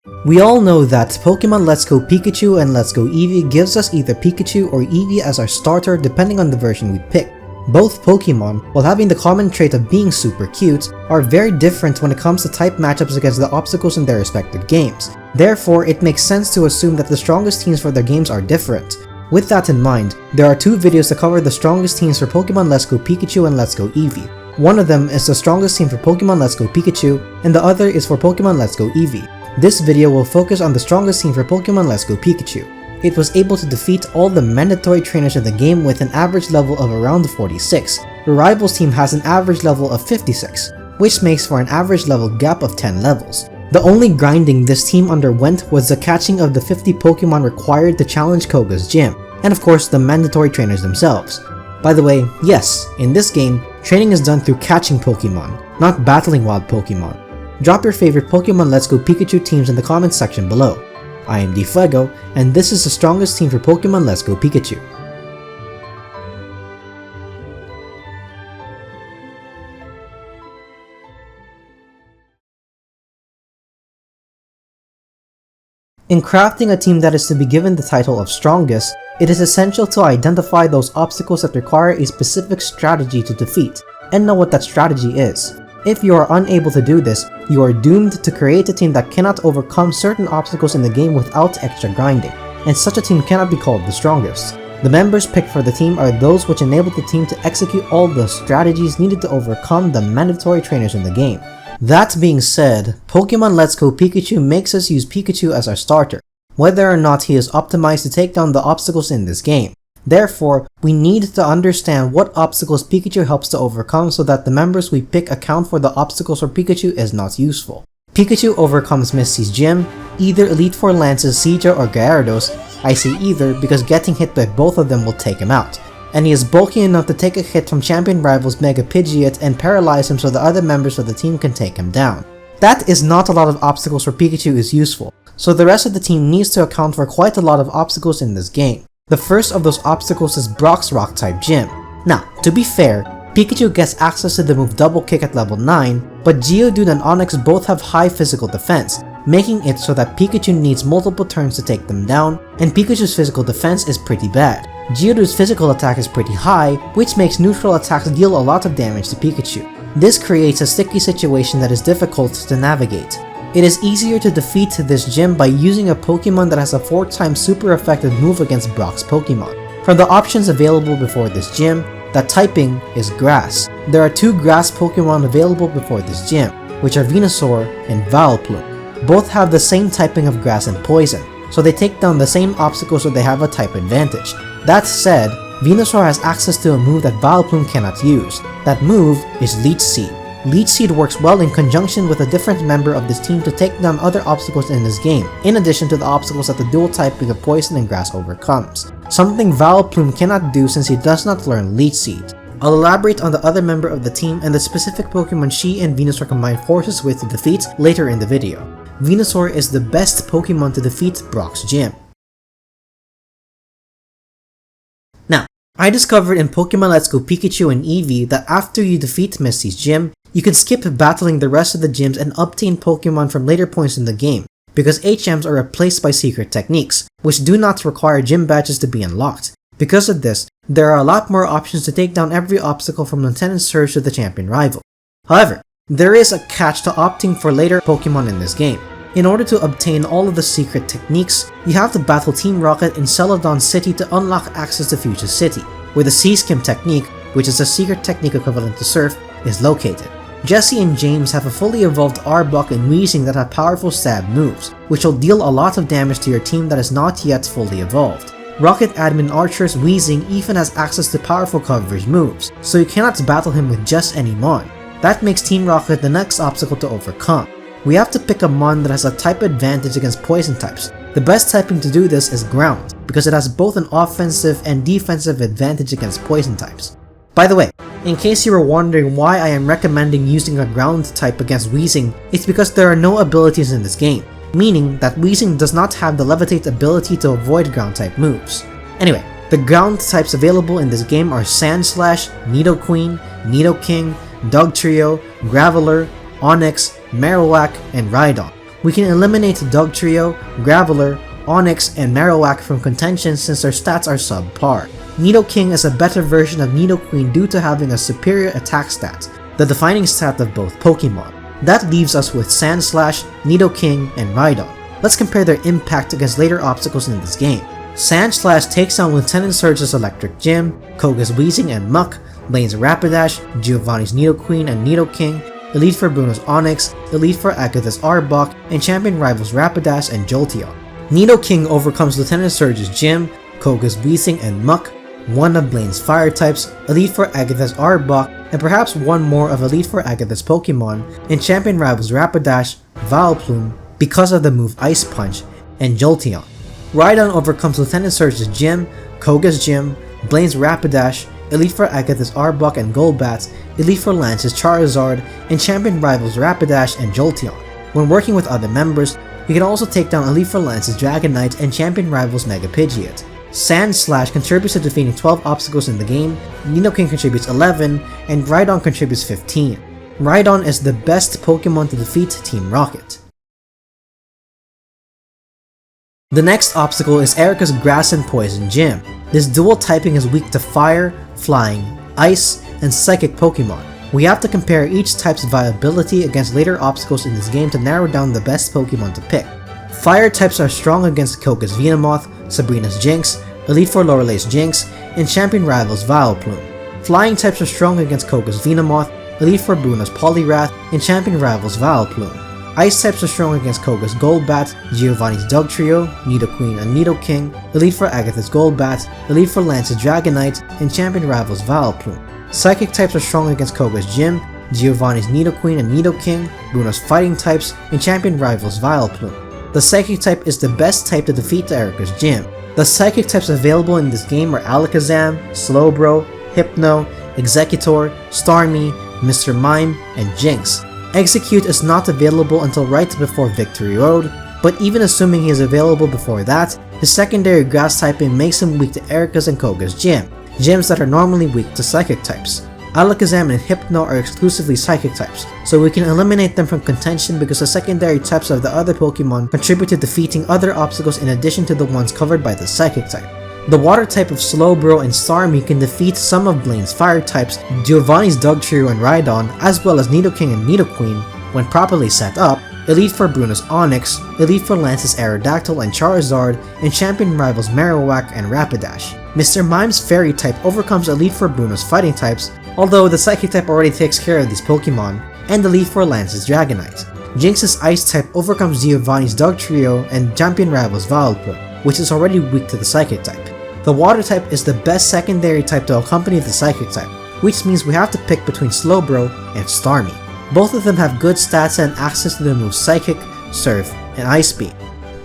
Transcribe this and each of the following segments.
We all know that Pokemon Let's Go Pikachu and Let's Go Eevee gives us either Pikachu or Eevee as our starter depending on the version we pick. Both Pokemon, while having the common trait of being super cute, are very different when it comes to type matchups against the obstacles in their respective games. Therefore, it makes sense to assume that the strongest teams for their games are different. With that in mind, there are two videos to cover the strongest teams for Pokemon Let's Go Pikachu and Let's Go Eevee. One of them is the strongest team for Pokemon Let's Go Pikachu, and the other is for Pokemon Let's Go Eevee. This video will focus on the strongest team for Pokemon Let's Go Pikachu. It was able to defeat all the mandatory trainers in the game with an average level of around 46. The rival's team has an average level of 56, which makes for an average level gap of 10 levels. The only grinding this team underwent was the catching of the 50 Pokemon required to challenge Koga's gym, and of course the mandatory trainers themselves. By the way, yes, in this game, training is done through catching Pokemon, not battling wild Pokemon. Drop your favorite Pokemon Let's Go Pikachu teams in the comments section below. I am DFuego, and this is the strongest team for Pokemon Let's Go Pikachu. In crafting a team that is to be given the title of strongest, it is essential to identify those obstacles that require a specific strategy to defeat, and know what that strategy is. If you are unable to do this, you are doomed to create a team that cannot overcome certain obstacles in the game without extra grinding, and such a team cannot be called the strongest. The members picked for the team are those which enable the team to execute all the strategies needed to overcome the mandatory trainers in the game. That being said, Pokemon Let's Go Pikachu makes us use Pikachu as our starter, whether or not he is optimized to take down the obstacles in this game. Therefore, we need to understand what obstacles Pikachu helps to overcome so that the members we pick account for the obstacles where Pikachu is not useful. Pikachu overcomes Misty's gym, either Elite Four Lance's Seadra or Gyarados. I say either because getting hit by both of them will take him out, and he is bulky enough to take a hit from champion rivals Mega Pidgeot and paralyze him so the other members of the team can take him down. That is not a lot of obstacles where Pikachu is useful, so the rest of the team needs to account for quite a lot of obstacles in this game. The first of those obstacles is Brock's Rock-type gym. Now, to be fair, Pikachu gets access to the move Double Kick at level 9, but Geodude and Onix both have high physical defense, making it so that Pikachu needs multiple turns to take them down, and Pikachu's physical defense is pretty bad. Geodude's physical attack is pretty high, which makes neutral attacks deal a lot of damage to Pikachu. This creates a sticky situation that is difficult to navigate. It is easier to defeat this gym by using a Pokemon that has a 4x super effective move against Brock's Pokemon. From the options available before this gym, the typing is Grass. There are two Grass Pokemon available before this gym, which are Venusaur and Vileplume. Both have the same typing of Grass and Poison, so they take down the same obstacles so they have a type advantage. That said, Venusaur has access to a move that Vileplume cannot use. That move is Leech Seed. Leech Seed works well in conjunction with a different member of this team to take down other obstacles in this game, in addition to the obstacles that the dual typing of Poison and Grass overcomes. Something Vileplume cannot do since he does not learn Leech Seed. I'll elaborate on the other member of the team and the specific Pokemon she and Venusaur combine forces with to defeat later in the video. Venusaur is the best Pokemon to defeat Brock's gym. Now, I discovered in Pokemon Let's Go Pikachu and Eevee that after you defeat Misty's gym, you can skip battling the rest of the gyms and obtain Pokemon from later points in the game, because HMs are replaced by secret techniques, which do not require gym badges to be unlocked. Because of this, there are a lot more options to take down every obstacle from Lieutenant Surge to the champion rival. However, there is a catch to opting for later Pokemon in this game. In order to obtain all of the secret techniques, you have to battle Team Rocket in Celadon City to unlock access to Fuchsia City, where the Sea Skim technique, which is a secret technique equivalent to Surf, is located. Jesse and James have a fully evolved Arbok and Weezing that have powerful stab moves, which will deal a lot of damage to your team that is not yet fully evolved. Rocket Admin Archer's Weezing even has access to powerful coverage moves, so you cannot battle him with just any Mon. That makes Team Rocket the next obstacle to overcome. We have to pick a Mon that has a type advantage against poison types. The best typing to do this is Ground, because it has both an offensive and defensive advantage against poison types. By the way, in case you were wondering why I am recommending using a ground type against Weezing, it's because there are no abilities in this game, meaning that Weezing does not have the Levitate ability to avoid ground type moves. Anyway, the ground types available in this game are Sandslash, Nidoqueen, Nidoking, Dugtrio, Graveler, Onix, Marowak, and Rhydon. We can eliminate Dugtrio, Graveler, Onix, and Marowak from contention since their stats are subpar. Nidoking is a better version of Nidoqueen due to having a superior attack stat, the defining stat of both Pokemon. That leaves us with Sandslash, Nidoking, and Rhydon. Let's compare their impact against later obstacles in this game. Sandslash takes down Lieutenant Surge's Electric Gym, Koga's Weezing and Muck, Blaine's Rapidash, Giovanni's Nidoqueen and Nidoking, Elite Four Bruno's Onix, Elite Four Agatha's Arbok, and champion rivals Rapidash and Jolteon. Nidoking overcomes Lieutenant Surge's Gym, Koga's Weezing and Muck, one of Blaine's Fire types, Elite Four Agatha's Arbok, and perhaps one more of Elite Four Agatha's Pokemon, and champion rivals Rapidash, Vileplume, because of the move Ice Punch, and Jolteon. Rhydon overcomes Lieutenant Surge's Gym, Koga's Gym, Blaine's Rapidash, Elite Four Agatha's Arbok and Golbat, Elite Four Lance's Charizard, and champion rivals Rapidash and Jolteon. When working with other members, we can also take down Elite Four Lance's Dragonite and champion rivals Mega Pidgeot. Sandslash contributes to defeating 12 obstacles in the game, Nidoking contributes 11, and Rhydon contributes 15. Rhydon is the best Pokemon to defeat Team Rocket. The next obstacle is Erika's Grass and Poison Gym. This dual typing is weak to Fire, Flying, Ice, and Psychic Pokemon. We have to compare each type's viability against later obstacles in this game to narrow down the best Pokemon to pick. Fire types are strong against Koga's Venomoth, Sabrina's Jinx, Elite Four Lorelei's Jinx, and champion rivals Vileplume. Flying types are strong against Koga's Venomoth, Elite Four Bruno's Poliwrath, and champion rivals Vileplume. Ice types are strong against Koga's Golbat, Giovanni's Dugtrio, Nidoqueen and Nidoking, Elite Four Agatha's Golbat, Elite Four Lance's Dragonite, and champion rivals Vileplume. Psychic types are strong against Koga's Gym, Giovanni's Nidoqueen and Nidoking, Bruno's Fighting types, and champion rivals Vileplume. The Psychic type is the best type to defeat Erika's Gym. The Psychic types available in this game are Alakazam, Slowbro, Hypno, Exeggutor, Starmie, Mr. Mime, and Jinx. Execute is not available until right before Victory Road, but even assuming he is available before that, his secondary grass typing makes him weak to Erika's and Koga's Gym, gyms that are normally weak to Psychic types. Alakazam and Hypno are exclusively Psychic types, so we can eliminate them from contention because the secondary types of the other Pokemon contribute to defeating other obstacles in addition to the ones covered by the Psychic type. The Water type of Slowbro and Starmie can defeat some of Blaine's Fire types, Giovanni's Dugtrio and Rhydon, as well as Nidoking and Nidoqueen, when properly set up, Elite Four Bruno's Onix, Elite Four Lance's Aerodactyl and Charizard, and champion rivals Marowak and Rapidash. Mr. Mime's Fairy type overcomes Elite Four Bruno's Fighting types, although the Psychic type already takes care of these Pokemon, and Elite Four Lance's Dragonite. Jinx's Ice type overcomes Giovanni's Dugtrio and champion rivals Vileplume, which is already weak to the Psychic type. The Water type is the best secondary type to accompany the Psychic type, which means we have to pick between Slowbro and Starmie. Both of them have good stats and access to the moves Psychic, Surf, and Ice Beam.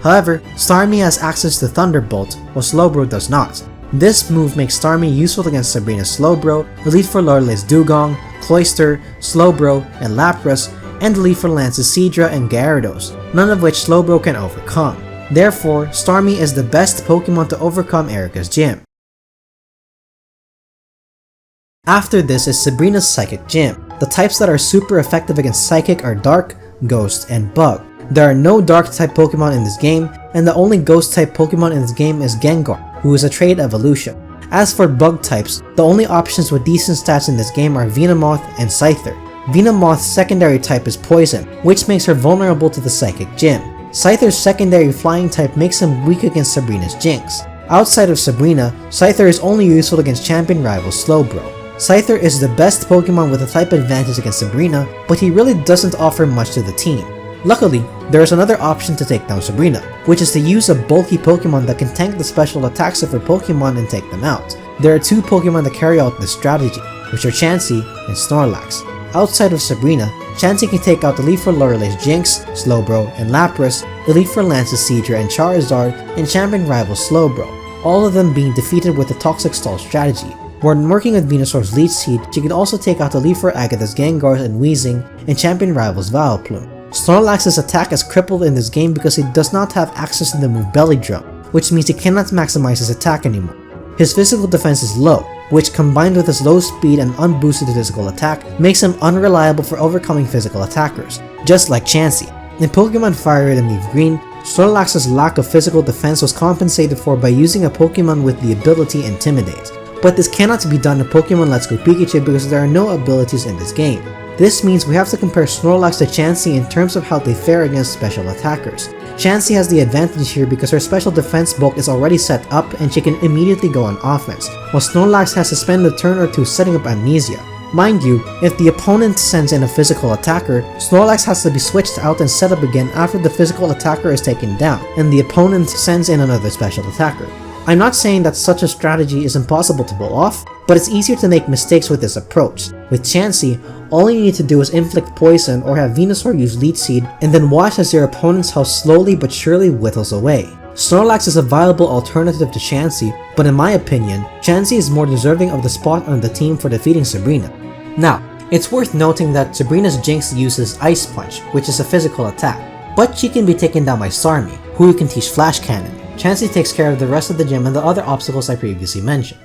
However, Starmie has access to Thunderbolt, while Slowbro does not. This move makes Starmie useful against Sabrina's Slowbro, Elite Four Lorelei's Dugong, Cloyster, Slowbro, and Lapras, and Elite Four Lance's Seadra and Gyarados, none of which Slowbro can overcome. Therefore, Starmie is the best Pokemon to overcome Erika's Gym. After this is Sabrina's Psychic Gym. The types that are super effective against Psychic are Dark, Ghost, and Bug. There are no Dark type Pokemon in this game, and the only Ghost type Pokemon in this game is Gengar, who is a trait evolution. As for Bug types, the only options with decent stats in this game are Venomoth and Scyther. Venomoth's secondary type is Poison, which makes her vulnerable to the Psychic Gym. Scyther's secondary Flying type makes him weak against Sabrina's Jinx. Outside of Sabrina, Scyther is only useful against champion rival Slowbro. Scyther is the best Pokemon with a type advantage against Sabrina, but he really doesn't offer much to the team. Luckily, there is another option to take down Sabrina, which is to use a bulky Pokemon that can tank the special attacks of her Pokemon and take them out. There are two Pokemon that carry out this strategy, which are Chansey and Snorlax. Outside of Sabrina, Chansey can take out Elite Four Lorelei's Jinx, Slowbro, and Lapras, Elite Four Lance's Seadra and Charizard, and champion rival Slowbro, all of them being defeated with the Toxic Stall strategy. When working with Venusaur's Leech Seed, she can also take out Elite Four Agatha's Gengars and Weezing, and champion rivals Vileplume. Snorlax's attack is crippled in this game because he does not have access to the move Belly Drum, which means he cannot maximize his attack anymore. His physical defense is low, which combined with his low speed and unboosted physical attack makes him unreliable for overcoming physical attackers, just like Chansey. In Pokemon Fire Red and Leaf Green, Snorlax's lack of physical defense was compensated for by using a Pokemon with the ability Intimidate. But this cannot be done in Pokemon Let's Go Pikachu because there are no abilities in this game. This means we have to compare Snorlax to Chansey in terms of how they fare against special attackers. Chansey has the advantage here because her special defense bulk is already set up and she can immediately go on offense, while Snorlax has to spend a turn or two setting up Amnesia. Mind you, if the opponent sends in a physical attacker, Snorlax has to be switched out and set up again after the physical attacker is taken down, and the opponent sends in another special attacker. I'm not saying that such a strategy is impossible to pull off, but it's easier to make mistakes with this approach. With Chansey, all you need to do is inflict poison or have Venusaur use Leech Seed and then watch as your opponent's health slowly but surely whittles away. Snorlax is a viable alternative to Chansey, but in my opinion, Chansey is more deserving of the spot on the team for defeating Sabrina. Now, it's worth noting that Sabrina's Jinx uses Ice Punch, which is a physical attack, but she can be taken down by Starmie, who you can teach Flash Cannon. Chansey takes care of the rest of the gym and the other obstacles I previously mentioned.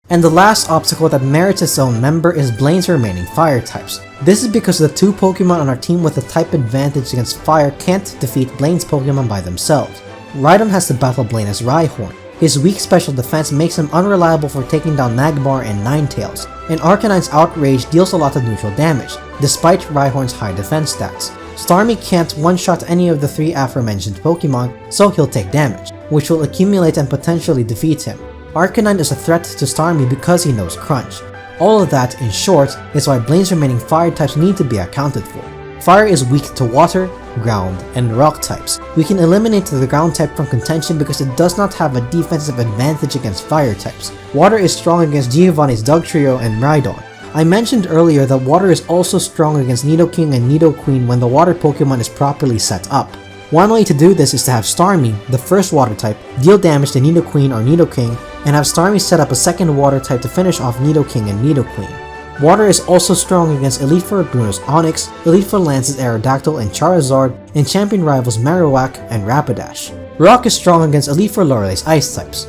And the last obstacle that merits its own member is Blaine's remaining fire types. This is because the two Pokemon on our team with a type advantage against fire can't defeat Blaine's Pokemon by themselves. Rhydon has to battle Blaine as Rhyhorn. His weak special defense makes him unreliable for taking down Magmar and Ninetales, and Arcanine's Outrage deals a lot of neutral damage, despite Rhyhorn's high defense stats. Starmie can't one-shot any of the three aforementioned Pokemon, so he'll take damage, which will accumulate and potentially defeat him. Arcanine is a threat to Starmie because he knows Crunch. All of that, in short, is why Blaine's remaining fire types need to be accounted for. Fire is weak to water, ground, and rock types. We can eliminate the ground type from contention because it does not have a defensive advantage against fire types. Water is strong against Giovanni's Dugtrio and Rhydon. I mentioned earlier that water is also strong against Nidoking and Nidoqueen when the water Pokemon is properly set up. One way to do this is to have Starmie, the first water type, deal damage to Nidoqueen or Nidoking, and have Starmie set up a second water type to finish off Nidoking and Nidoqueen. Water is also strong against Elite Four Bruno's Onix, Elite Four Lance's Aerodactyl and Charizard, and champion rivals Marowak and Rapidash. Rock is strong against Elite Four Lorelei's Ice types.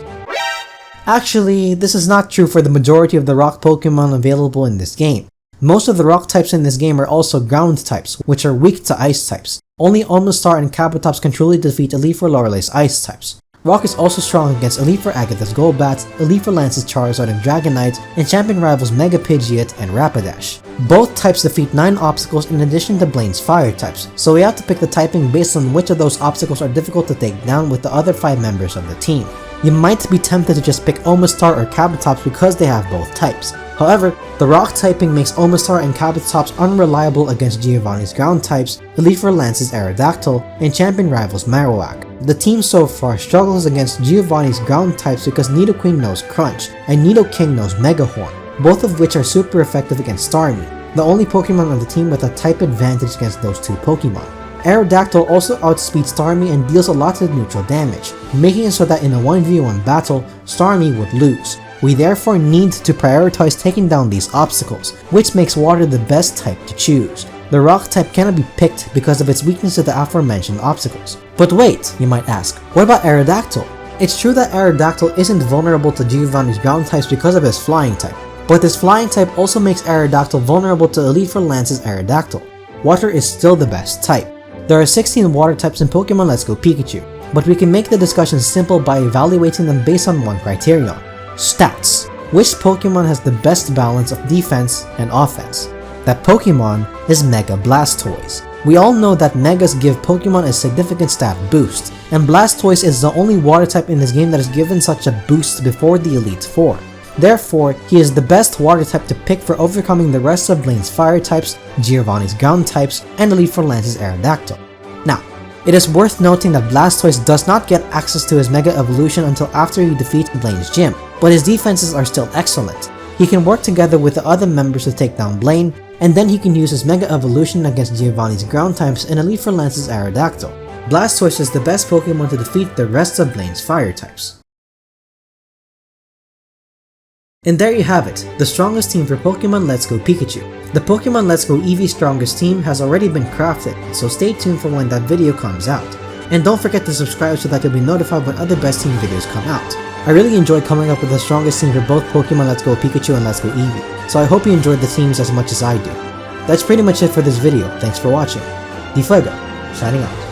Actually, this is not true for the majority of the rock Pokemon available in this game. Most of the rock types in this game are also ground types, which are weak to ice types. Only Omastar and Kabutops can truly defeat Elite Four Lorelei's Ice types. Rock is also strong against Elite Four Agatha's Golbat, Elite Four Lance's Charizard and Dragonite, and champion rivals Mega Pidgeot and Rapidash. Both types defeat 9 obstacles in addition to Blaine's fire types, so we have to pick the typing based on which of those obstacles are difficult to take down with the other 5 members of the team. You might be tempted to just pick Omastar or Kabutops because they have both types. However, the rock typing makes Omastar and Kabutops unreliable against Giovanni's ground types, Elite Four Lance's Aerodactyl, and champion rivals Marowak. The team so far struggles against Giovanni's ground types because Nidoqueen knows Crunch, and Nidoking knows Megahorn, both of which are super effective against Starmie, the only Pokemon on the team with a type advantage against those two Pokemon. Aerodactyl also outspeeds Starmie and deals a lot of neutral damage, making it so that in a 1v1 battle, Starmie would lose. We therefore need to prioritize taking down these obstacles, which makes water the best type to choose. The rock type cannot be picked because of its weakness to the aforementioned obstacles. But wait, you might ask, what about Aerodactyl? It's true that Aerodactyl isn't vulnerable to Giovanni's ground types because of his flying type, but this flying type also makes Aerodactyl vulnerable to Elite Four Lance's Aerodactyl. Water is still the best type. There are 16 water types in Pokemon Let's Go Pikachu, but we can make the discussion simple by evaluating them based on one criterion: stats. Which Pokemon has the best balance of defense and offense? That Pokemon is Mega Blastoise. We all know that Megas give Pokemon a significant stat boost, and Blastoise is the only water type in this game that is given such a boost before the Elite Four. Therefore, he is the best water type to pick for overcoming the rest of Blaine's fire types, Giovanni's ground types, and Elite Four Lance's Aerodactyl. Now, it is worth noting that Blastoise does not get access to his Mega Evolution until after he defeats Blaine's gym, but his defenses are still excellent. He can work together with the other members to take down Blaine, and then he can use his Mega Evolution against Giovanni's ground types and Elite Four Lance's Aerodactyl. Blastoise is the best Pokemon to defeat the rest of Blaine's fire types. And there you have it, the strongest team for Pokemon Let's Go Pikachu. The Pokemon Let's Go Eevee strongest team has already been crafted, so stay tuned for when that video comes out. And don't forget to subscribe so that you'll be notified when other best team videos come out. I really enjoyed coming up with the strongest team for both Pokemon Let's Go Pikachu and Let's Go Eevee, so I hope you enjoyed the teams as much as I do. That's pretty much it for this video, thanks for watching. DFuego, signing out.